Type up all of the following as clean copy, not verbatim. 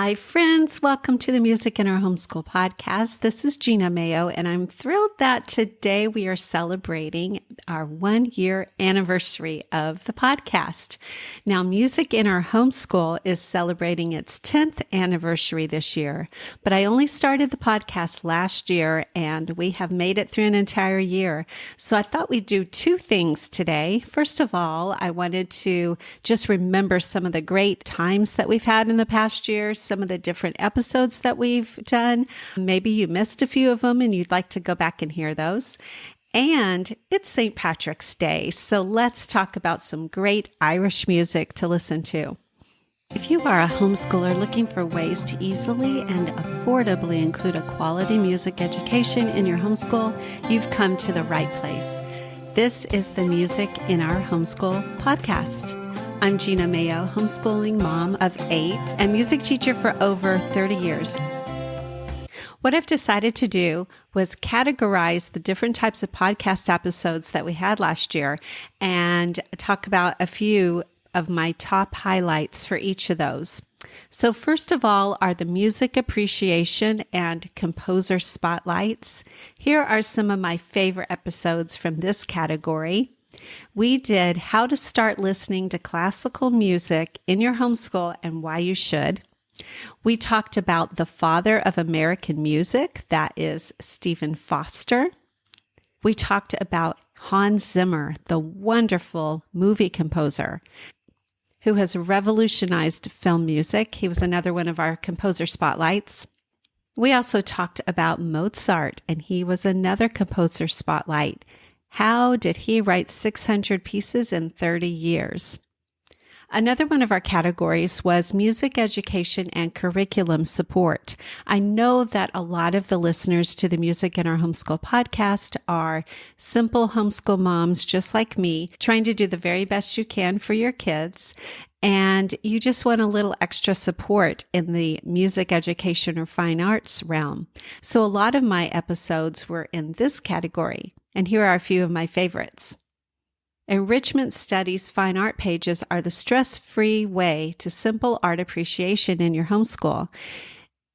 Hi, friends. Welcome to the Music in Our Homeschool podcast. This is Gena Mayo, and I'm thrilled that today we are celebrating our 1-year anniversary of the podcast. Now, Music in Our Homeschool is celebrating its 10th anniversary this year, but I only started the podcast last year, and we have made it through an entire year. So I thought we'd do two things today. First of all, I wanted to just remember some of the great times that we've had in the past year, some of the different episodes that we've done. Maybe you missed a few of them and you'd like to go back and hear those. And it's St. Patrick's Day, so let's talk about some great Irish music to listen to. If you are a homeschooler looking for ways to easily and affordably include a quality music education in your homeschool, you've come to the right place. This is the Music in Our Homeschool podcast. I'm Gena Mayo, homeschooling mom of 8 and music teacher for over 30 years. What I've decided to do was categorize the different types of podcast episodes that we had last year and talk about a few of my top highlights for each of those. So first of all are the music appreciation and composer spotlights. Here are some of my favorite episodes from this category. We did how to start listening to classical music in your homeschool and why you should. We talked about the father of American music, that is Stephen Foster. We talked about Hans Zimmer, the wonderful movie composer who has revolutionized film music. He was another one of our composer spotlights. We also talked about Mozart, and he was another composer spotlight. How did he write 600 pieces in 30 years? Another one of our categories was music education and curriculum support. I know that a lot of the listeners to the Music in Our Homeschool podcast are simple homeschool moms just like me, trying to do the very best you can for your kids. And you just want a little extra support in the music education or fine arts realm. So a lot of my episodes were in this category. And here are a few of my favorites. Enrichment Studies fine art pages are the stress-free way to simple art appreciation in your homeschool.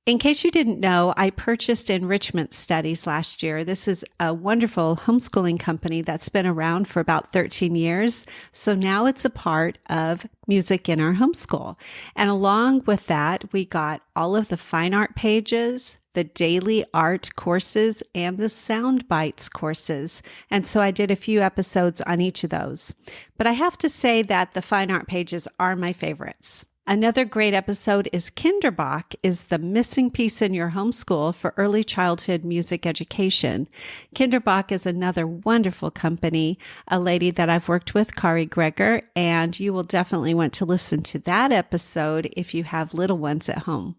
In case you didn't know, I purchased Enrichment Studies last year. This is a wonderful homeschooling company that's been around for about 13 years. So now it's a part of Music in Our Homeschool. And along with that, we got all of the fine art pages, the daily art courses, and the sound bites courses. And so I did a few episodes on each of those. But I have to say that the fine art pages are my favorites. Another great episode is Kinderbach is the missing piece in your homeschool for early childhood music education. Kinderbach is another wonderful company, a lady that I've worked with, Kari Greger, and you will definitely want to listen to that episode if you have little ones at home.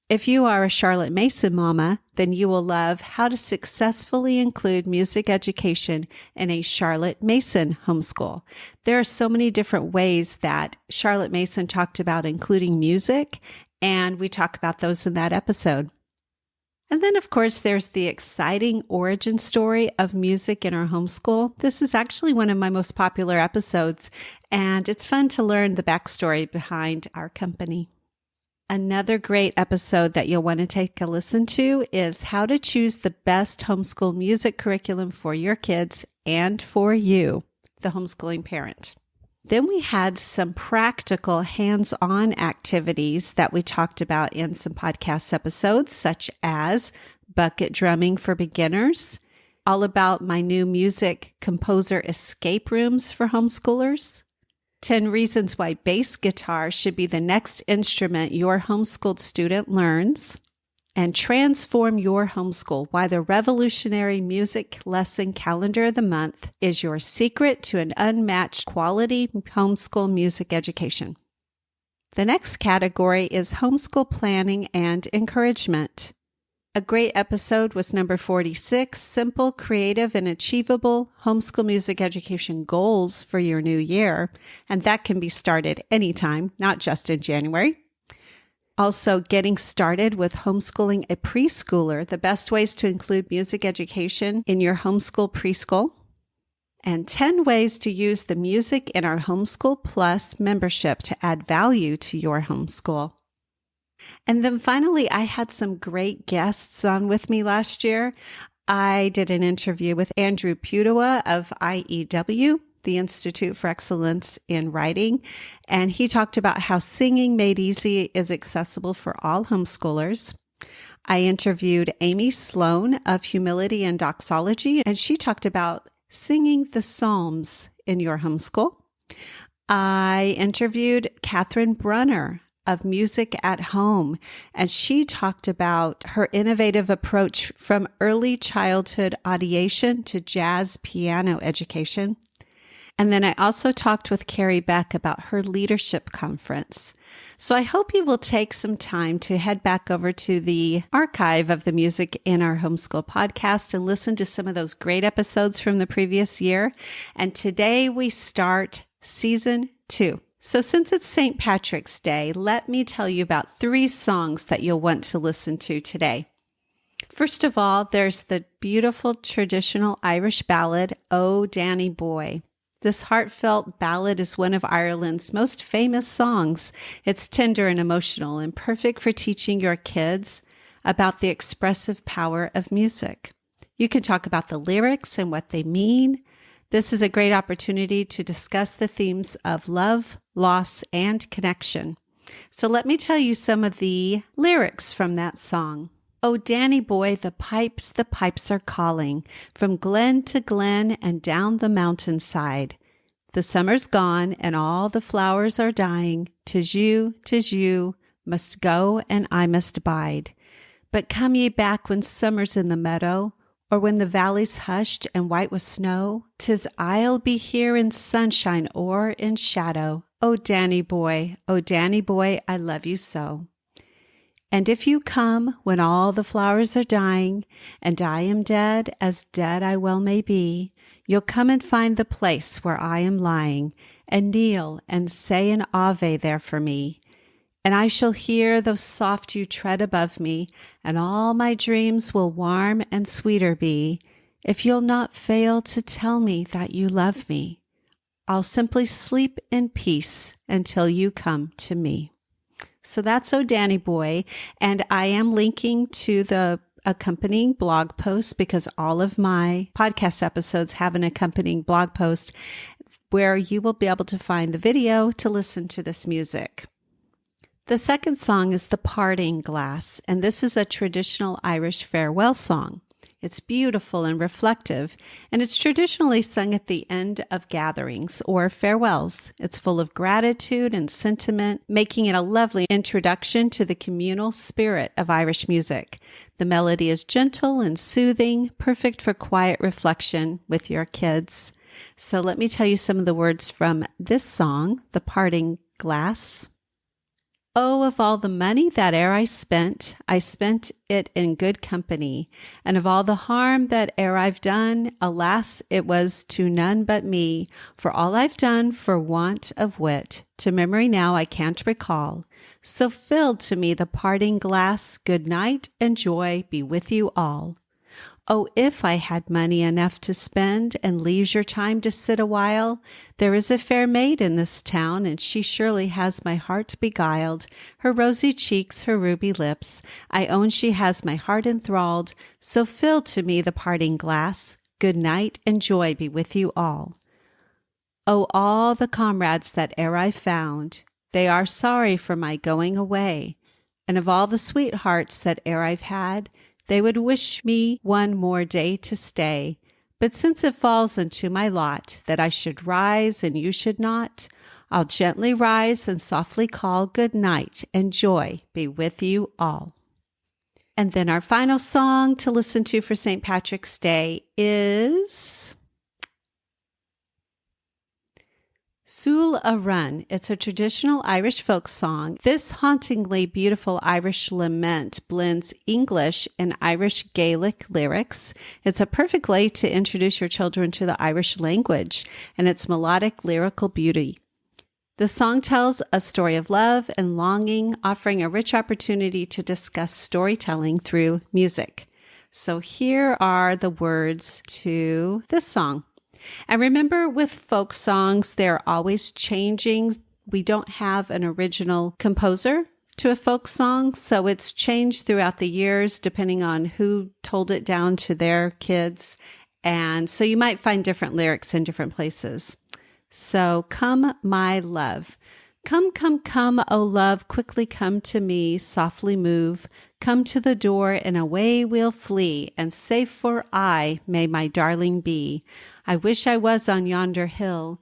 If you are a Charlotte Mason mama, then you will love how to successfully include music education in a Charlotte Mason homeschool. There are so many different ways that Charlotte Mason talked about including music, and we talk about those in that episode. And then, of course, there's the exciting origin story of music in our homeschool. This is actually one of my most popular episodes, and it's fun to learn the backstory behind our company. Another great episode that you'll want to take a listen to is how to choose the best homeschool music curriculum for your kids and for you, the homeschooling parent. Then we had some practical hands-on activities that we talked about in some podcast episodes, such as bucket drumming for beginners, all about my new music composer escape rooms for homeschoolers, 10 reasons why bass guitar should be the next instrument your homeschooled student learns, and transform your homeschool, why the revolutionary music lesson calendar of the month is your secret to an unmatched quality homeschool music education. The next category is homeschool planning and encouragement. A great episode was number 46, Simple, Creative, and Achievable Homeschool Music Education Goals for your new year. And that can be started anytime, not just in January. Also, getting started with homeschooling a preschooler, the best ways to include music education in your homeschool preschool. And 10 ways to use the Music in Our Homeschool Plus membership to add value to your homeschool. And then finally, I had some great guests on with me last year. I did an interview with Andrew Pudewa of IEW, the Institute for Excellence in Writing, and he talked about how singing made easy is accessible for all homeschoolers. I interviewed Amy Sloan of Humility and Doxology, and she talked about singing the Psalms in your homeschool. I interviewed Catherine Brunner of Music at Home, and she talked about her innovative approach from early childhood audiation to jazz piano education. And then I also talked with Carrie Beck about her leadership conference. So I hope you will take some time to head back over to the archive of the Music in Our Homeschool podcast and listen to some of those great episodes from the previous year. And today we start season 2. So since it's St. Patrick's Day, let me tell you about 3 songs that you'll want to listen to today. First of all, there's the beautiful traditional Irish ballad, "Oh Danny Boy." This heartfelt ballad is one of Ireland's most famous songs. It's tender and emotional and perfect for teaching your kids about the expressive power of music. You can talk about the lyrics and what they mean. This is a great opportunity to discuss the themes of love, loss, and connection. So let me tell you some of the lyrics from that song. "Oh, Danny boy, the pipes are calling, from glen to glen and down the mountainside. The summer's gone and all the flowers are dying. 'Tis you, must go and I must bide. But come ye back when summer's in the meadow, or when the valley's hushed and white with snow. 'Tis I'll be here in sunshine or in shadow. Oh, Danny boy, I love you so. And if you come when all the flowers are dying, and I am dead, as dead I well may be, you'll come and find the place where I am lying, and kneel and say an Ave there for me. And I shall hear, though soft you tread above me, and all my dreams will warm and sweeter be, if you'll not fail to tell me that you love me. I'll simply sleep in peace until you come to me." So that's "Oh Danny Boy," and I am linking to the accompanying blog post because all of my podcast episodes have an accompanying blog post where you will be able to find the video to listen to this music. The second song is "The Parting Glass," and this is a traditional Irish farewell song. It's beautiful and reflective, and it's traditionally sung at the end of gatherings or farewells. It's full of gratitude and sentiment, making it a lovely introduction to the communal spirit of Irish music. The melody is gentle and soothing, perfect for quiet reflection with your kids. So let me tell you some of the words from this song, "The Parting Glass." "Oh, of all the money that e'er I spent it in good company. And of all the harm that e'er I've done, alas, it was to none but me. For all I've done for want of wit, to memory now I can't recall. So filled to me the parting glass, good night and joy be with you all. Oh, if I had money enough to spend and leisure time to sit a while, there is a fair maid in this town, and she surely has my heart beguiled. Her rosy cheeks, her ruby lips, I own she has my heart enthralled. So fill to me the parting glass, good night and joy be with you all. Oh, all the comrades that e'er I found, they are sorry for my going away, and of all the sweethearts that e'er I've had, they would wish me one more day to stay. But since it falls unto my lot that I should rise and you should not, I'll gently rise and softly call good night and joy be with you all." And then our final song to listen to for St. Patrick's Day is "Sule a Run." It's a traditional Irish folk song. This hauntingly beautiful Irish lament blends English and Irish Gaelic lyrics. It's a perfect way to introduce your children to the Irish language and its melodic lyrical beauty. The song tells a story of love and longing, offering a rich opportunity to discuss storytelling through music. So here are the words to this song. And remember, with folk songs, they're always changing. We don't have an original composer to a folk song. So it's changed throughout the years depending on who told it down to their kids. And so you might find different lyrics in different places. So come, my love. Come, come, come, O love, quickly come to me, softly move. Come to the door and away we'll flee, and safe for aye may my darling be. I wish I was on yonder hill.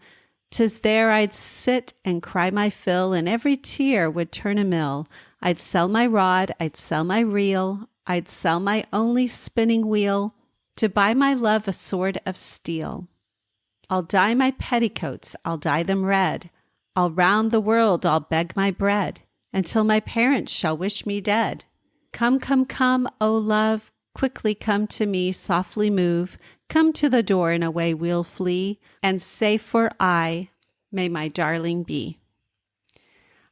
'Tis there I'd sit and cry my fill, and every tear would turn a mill. I'd sell my rod, I'd sell my reel, I'd sell my only spinning wheel, to buy my love a sword of steel. I'll dye my petticoats, I'll dye them red. I'll round the world, I'll beg my bread, until my parents shall wish me dead. Come, come, come, O love, quickly come to me, softly move. Come to the door and away we'll flee, and safe for aye may my darling be.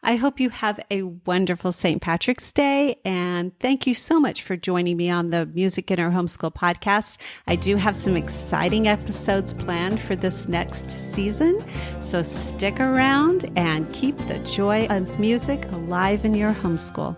I hope you have a wonderful St. Patrick's Day, and thank you so much for joining me on the Music in Our Homeschool podcast. I do have some exciting episodes planned for this next season, so stick around and keep the joy of music alive in your homeschool.